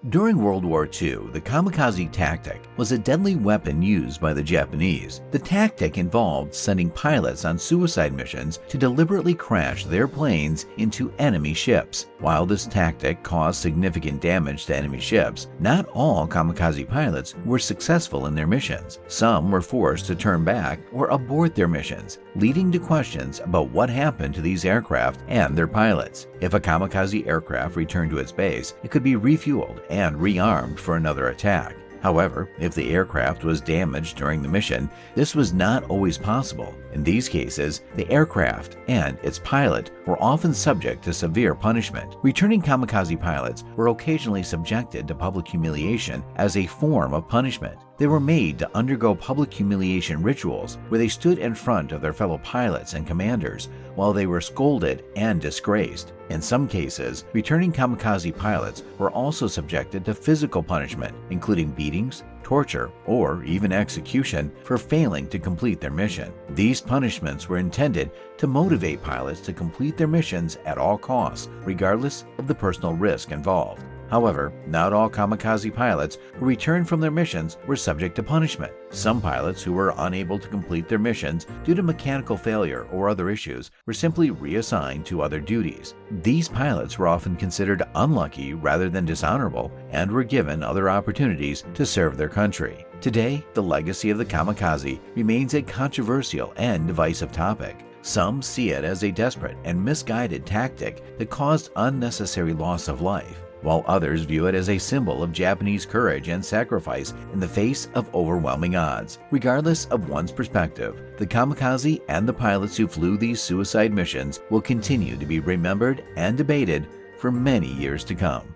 During World War II, the kamikaze tactic was a deadly weapon used by the Japanese. The tactic involved sending pilots on suicide missions to deliberately crash their planes into enemy ships. While this tactic caused significant damage to enemy ships, not all kamikaze pilots were successful in their missions. Some were forced to turn back or abort their missions, leading to questions about what happened to these aircraft and their pilots. If a kamikaze aircraft returned to its base, it could be refueled and rearmed for another attack. However, if the aircraft was damaged during the mission, this was not always possible. In these cases, the aircraft and its pilot were often subject to severe punishment. Returning kamikaze pilots were occasionally subjected to public humiliation as a form of punishment. They were made to undergo public humiliation rituals where they stood in front of their fellow pilots and commanders while they were scolded and disgraced. In some cases, returning kamikaze pilots were also subjected to physical punishment, including beatings, torture, or even execution for failing to complete their mission. These punishments were intended to motivate pilots to complete their missions at all costs, regardless of the personal risk involved. However, not all kamikaze pilots who returned from their missions were subject to punishment. Some pilots who were unable to complete their missions due to mechanical failure or other issues were simply reassigned to other duties. These pilots were often considered unlucky rather than dishonorable and were given other opportunities to serve their country. Today, the legacy of the kamikaze remains a controversial and divisive topic. Some see it as a desperate and misguided tactic that caused unnecessary loss of life, while others view it as a symbol of Japanese courage and sacrifice in the face of overwhelming odds. Regardless of one's perspective, the kamikaze and the pilots who flew these suicide missions will continue to be remembered and debated for many years to come.